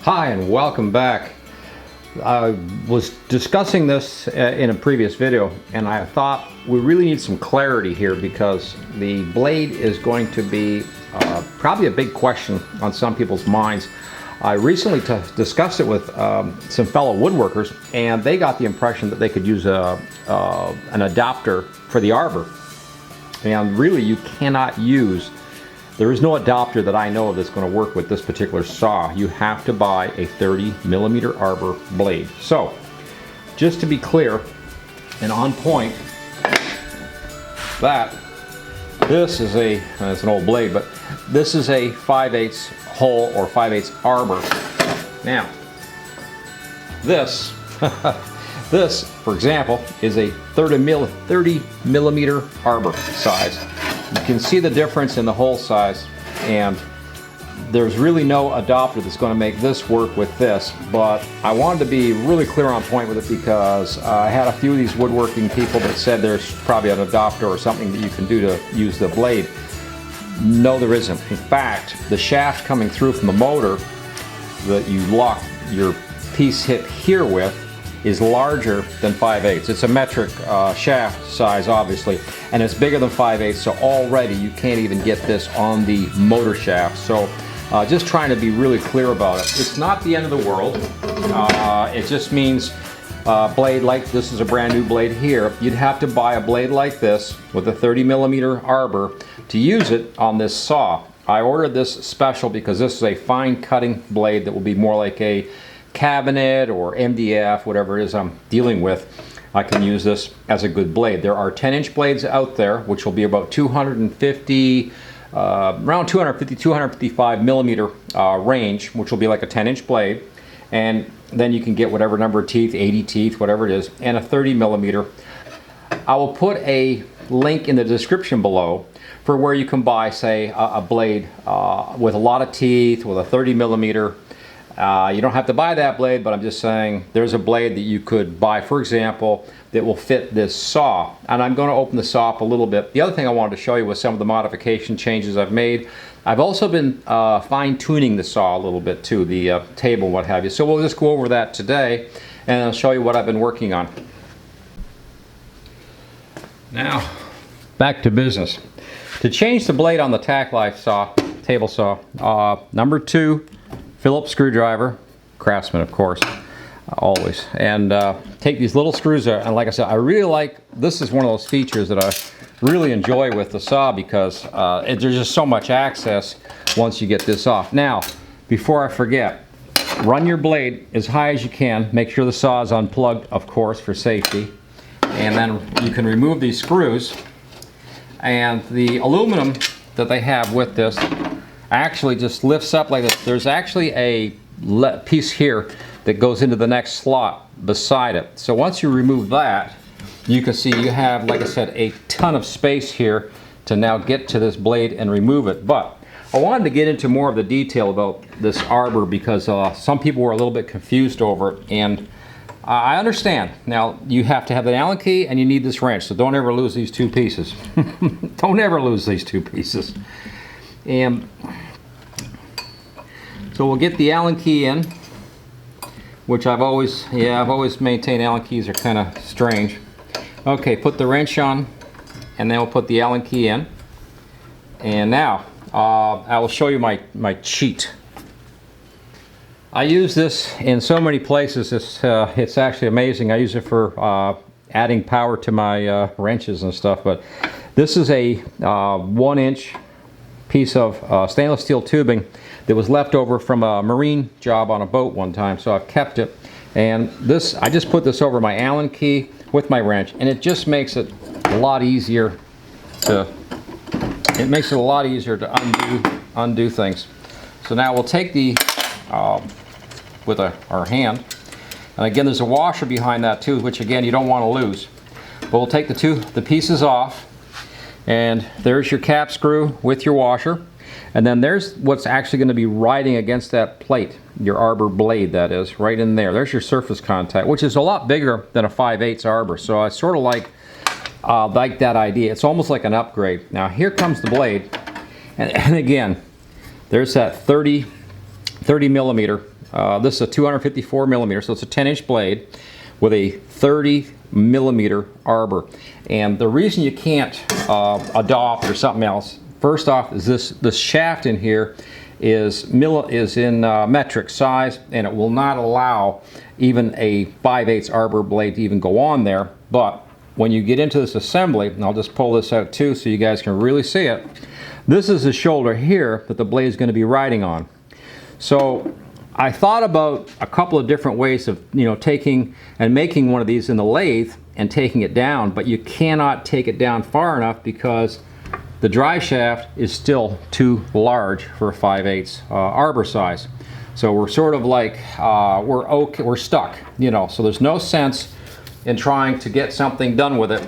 Hi and welcome back. I was discussing this in a previous video and I thought we really need some clarity here because the blade is going to be probably a big question on some people's minds. I recently discussed it with some fellow woodworkers and they got the impression that they could use an adapter for the arbor. And really you cannot use, there is no adapter that I know of that's going to work with this particular saw. You have to buy a 30mm arbor blade. So, just to be clear and on point, that this is it's an old blade, but this is a 5/8 hole or 5/8 arbor. Now, this, this, for example, is a 30mm arbor size. You can see the difference in the hole size, and there's really no adapter that's going to make this work with this, but I wanted to be really clear on point with it because I had a few of these woodworking people that said there's probably an adapter or something that you can do to use the blade. No, there isn't. In fact, the shaft coming through from the motor that you lock your piece hip here with is larger than 5/8. It's a metric shaft size, obviously, and it's bigger than 5/8, so already you can't even get this on the motor shaft. So just trying to be really clear about it. It's not the end of the world. It just means blade like this is a brand new blade here. You'd have to buy a blade like this with a 30mm arbor to use it on this saw. I ordered this special because this is a fine cutting blade that will be more like a cabinet or MDF, whatever it is I'm dealing with. I can use this as a good blade. There are 10-inch blades out there, which will be about 250, around 255mm range, which will be like a 10-inch blade. And then you can get whatever number of teeth, 80 teeth, whatever it is, and a 30mm. I will put a link in the description below for where you can buy, say, a blade with a lot of teeth, with a 30mm. You don't have to buy that blade, but I'm just saying there's a blade that you could buy, for example, that will fit this saw. And I'm going to open the saw up a little bit. The other thing I wanted to show you was some of the modification changes I've made. I've also been fine-tuning the saw a little bit too, the table, what have you. So we'll just go over that today, and I'll show you what I've been working on. Now, back to business. To change the blade on the Tacklife saw, table saw, number 2, Phillips screwdriver, Craftsman of course, always, and take these little screws out. And like I said, I really like, this is one of those features that I really enjoy with the saw because there's just so much access once you get this off. Now, before I forget, run your blade as high as you can. Make sure the saw is unplugged, of course, for safety. And then you can remove these screws. And the aluminum that they have with this actually just lifts up like this. There's actually a piece here that goes into the next slot beside it. So once you remove that, you can see you have, like I said, a ton of space here to now get to this blade and remove it. But I wanted to get into more of the detail about this arbor because some people were a little bit confused over it, and I understand. Now, you have to have an Allen key and you need this wrench, so don't ever lose these two pieces. Don't ever lose these two pieces. And so we'll get the Allen key in, which I've always maintained Allen keys are kind of strange. Okay, put the wrench on, and then we'll put the Allen key in. And now, I will show you my cheat. I use this in so many places, it's actually amazing. I use it for adding power to my wrenches and stuff, but this is a 1-inch piece of stainless steel tubing that was left over from a marine job on a boat one time, so I've kept it. And this, I just put this over my Allen key with my wrench, and it just makes it a lot easier to undo things. So now we'll take the with our hand, and again there's a washer behind that too, which again you don't want to lose. But we'll take the pieces off. And there's your cap screw with your washer. And then there's what's actually going to be riding against that plate, your arbor blade, that is, right in there. There's your surface contact, which is a lot bigger than a 5/8 arbor. So I sort of like that idea. It's almost like an upgrade. Now here comes the blade. And again, there's that 30 millimeter This is a 254 millimeter, so it's a 10-inch blade with a 30 millimeter arbor. And the reason you can't adopt or something else, first off, is this shaft in here is in metric size, and it will not allow even a 5/8 arbor blade to even go on there. But when you get into this assembly, and I'll just pull this out too so you guys can really see it, this is the shoulder here that the blade is going to be riding on. So I thought about a couple of different ways of, taking and making one of these in the lathe and taking it down, but you cannot take it down far enough because the drive shaft is still too large for a 5/8 arbor size. So we're sort of like, we're stuck, so there's no sense in trying to get something done with it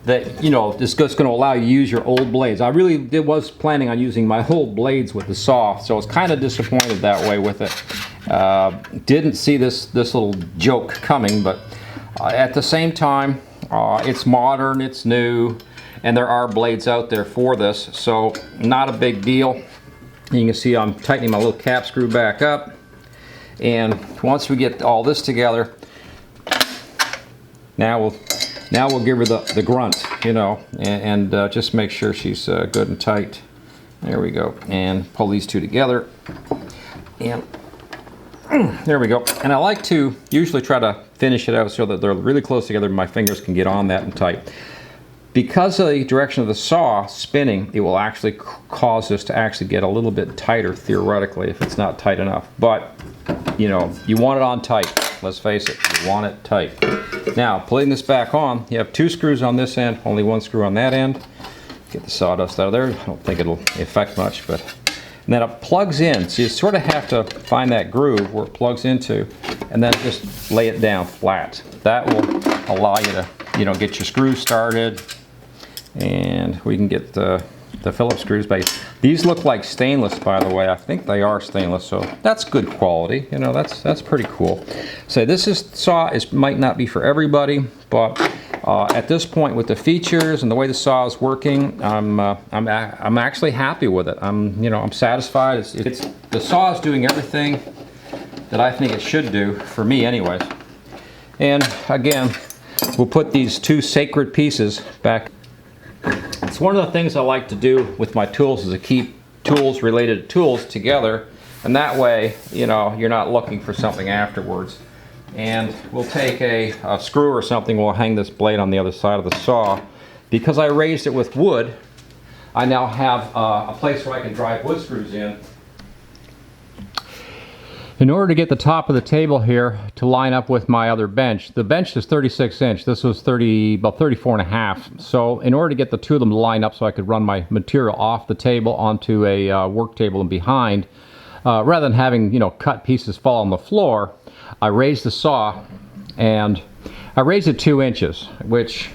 that, is just going to allow you to use your old blades. I really was planning on using my old blades with the saw, so I was kind of disappointed that way with it. Didn't see this little joke coming, but at the same time, it's modern, it's new, and there are blades out there for this, so not a big deal. You can see I'm tightening my little cap screw back up, and once we get all this together, now we'll give her the grunt, and just make sure she's good and tight. There we go, and pull these two together, and there we go. And I like to usually try to finish it out so that they're really close together and my fingers can get on that and tight. Because of the direction of the saw spinning, it will actually cause this to actually get a little bit tighter theoretically if it's not tight enough. But, you want it on tight. Let's face it, you want it tight. Now, putting this back on, you have 2 screws on this end, only 1 screw on that end. Get the sawdust out of there. I don't think it'll affect much, but... And then it plugs in, so you sort of have to find that groove where it plugs into, and then just lay it down flat. That will allow you to, get your screws started, and we can get the Phillips screws back. These look like stainless, by the way. I think they are stainless, so that's good quality. That's pretty cool. So this saw might not be for everybody, but at this point, with the features and the way the saw is working, I'm actually happy with it. I'm satisfied. The saw is doing everything that I think it should do for me, anyways. And again, we'll put these 2 sacred pieces back. It's one of the things I like to do with my tools is to keep tools related to tools together, and that way, you're not looking for something afterwards. And we'll take a screw or something, we'll hang this blade on the other side of the saw. Because I raised it with wood, I now have a place where I can drive wood screws in. In order to get the top of the table here to line up with my other bench, the bench is 36 inch, this was about 34 and a half. So in order to get the 2 of them to line up so I could run my material off the table onto a work table and behind, rather than having, cut pieces fall on the floor, I raised the saw, and I raised it 2 inches, which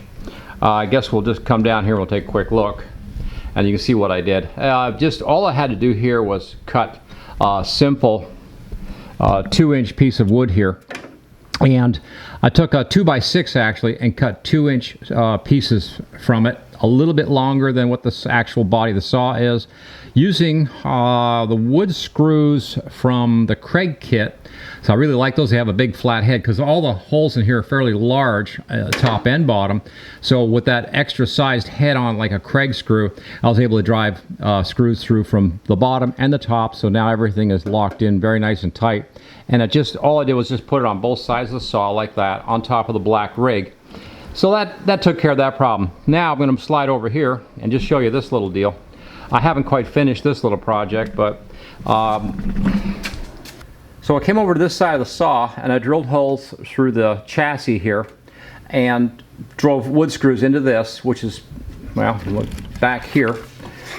I guess we'll just come down here and we'll take a quick look, and you can see what I did. Just all I had to do here was cut a simple 2-inch piece of wood here, and I took a 2x6 actually and cut 2-inch pieces from it, a little bit longer than what the actual body of the saw is, using the wood screws from the Craig kit. So I really like those. They have a big flat head because all the holes in here are fairly large, top and bottom. So with that extra sized head on like a Craig screw, I was able to drive screws through from the bottom and the top. So now everything is locked in very nice and tight. And all I did was just put it on both sides of the saw like that on top of the black rig. So that took care of that problem. Now I'm going to slide over here and just show you this little deal. I haven't quite finished this little project, but so I came over to this side of the saw and I drilled holes through the chassis here and drove wood screws into this, which is, well, back here,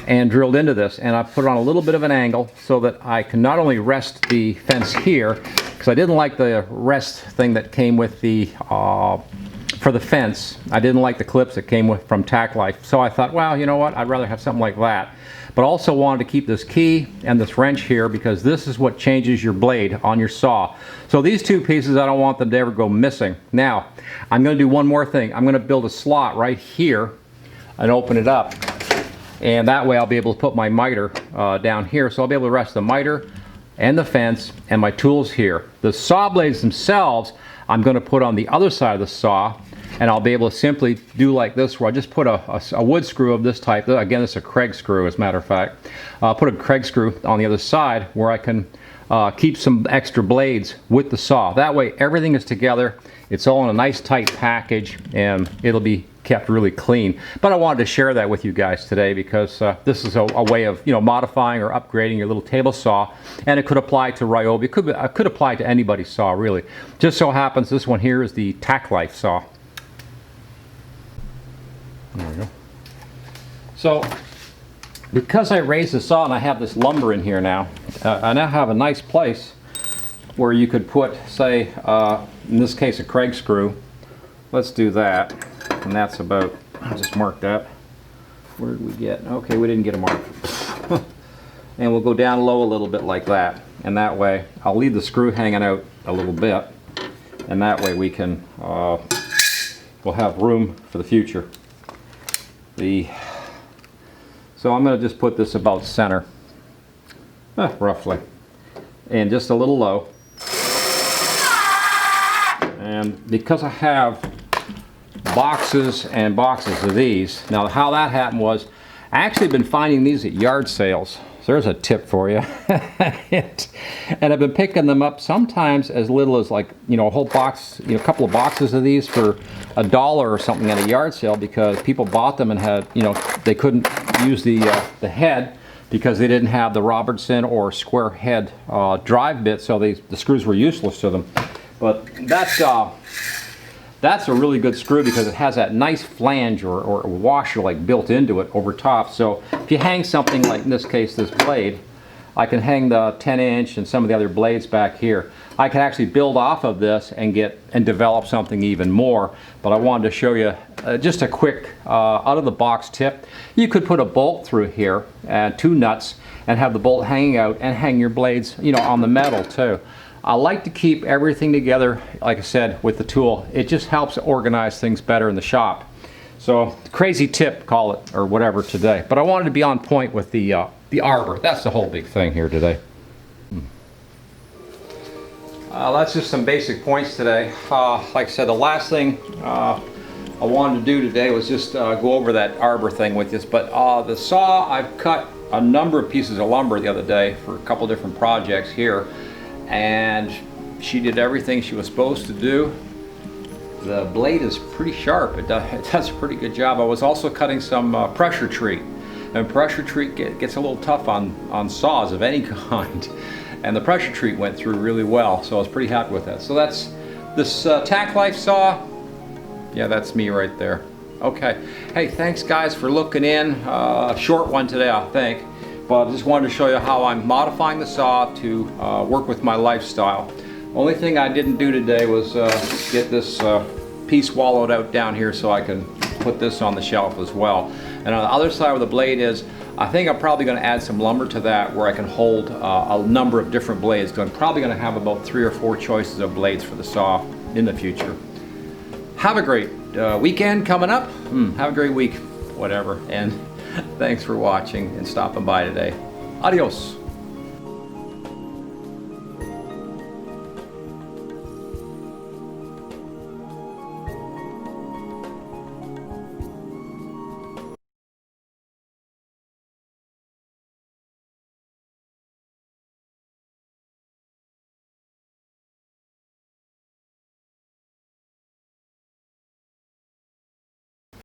and drilled into this, and I put it on a little bit of an angle so that I can not only rest the fence here, because I didn't like the rest thing that came with the for the fence. I didn't like the clips that came with from Tacklife, so I thought, well, you know what, I'd rather have something like that. But also wanted to keep this key and this wrench here because this is what changes your blade on your saw. So these 2 pieces, I don't want them to ever go missing. Now, I'm going to do one more thing. I'm going to build a slot right here and open it up. And that way I'll be able to put my miter down here. So I'll be able to rest the miter, and the fence and my tools here. The saw blades themselves I'm going to put on the other side of the saw, and I'll be able to simply do like this, where I just put a wood screw of this type. Again, it's a Craig screw, as a matter of fact. I'll put a Craig screw on the other side where I can keep some extra blades with the saw. That way everything is together. It's all in a nice tight package, and it'll be kept really clean. But I wanted to share that with you guys today, because this is a way of, you know, modifying or upgrading your little table saw, and it could apply to Ryobi. It could apply to anybody's saw, really. Just so happens this one here is the Tacklife saw. There we go. So because I raised the saw and I have this lumber in here now, I now have a nice place where you could put, say, in this case, a Craig screw. Let's do that. And that's about, I'll just mark that. Where did we get? Okay, we didn't get a mark. And we'll go down low a little bit like that. And that way, I'll leave the screw hanging out a little bit. And that way we can, we'll have room for the future. So I'm going to just put this about center, roughly. And just a little low. And because I have boxes and boxes of these, now how that happened was, I actually been finding these at yard sales. So there's a tip for you. And I've been picking them up sometimes as little as, like, you know, a whole box, you know, a couple of boxes of these for $1 or something at a yard sale, because people bought them and had, you know, they couldn't use the head because they didn't have the Robertson or square head drive bit, so the screws were useless to them. But that's a really good screw, because it has that nice flange or washer like built into it over top. So if you hang something like, in this case, this blade, I can hang the 10-inch and some of the other blades back here. I can actually build off of this and develop something even more. But I wanted to show you just a quick out-of-the-box tip. You could put a bolt through here and 2 nuts and have the bolt hanging out, and hang your blades, you know, on the metal too. I like to keep everything together, like I said, with the tool. It just helps organize things better in the shop. So, crazy tip, call it, or whatever today. But I wanted to be on point with the arbor. That's the whole big thing here today. That's just some basic points today. Like I said, the last thing I wanted to do today was just go over that arbor thing with you. But the saw, I've cut a number of pieces of lumber the other day for a couple different projects here. And she did everything she was supposed to do. The blade is pretty sharp. It does a pretty good job. I was also cutting some pressure treat. And pressure treat gets a little tough on saws of any kind. And the pressure treat went through really well, so I was pretty happy with that. So that's this Tacklife saw. Yeah, that's me right there. Okay. Hey, thanks guys for looking in. Short one today, I think. But I just wanted to show you how I'm modifying the saw to work with my lifestyle. Only thing I didn't do today was get this piece wallowed out down here so I can put this on the shelf as well. And on the other side where the blade is, I think I'm probably going to add some lumber to that where I can hold a number of different blades. So I'm probably going to have about 3 or 4 choices of blades for the saw in the future. Have a great weekend coming up. Have a great week, whatever. And thanks for watching and stopping by today. Adios.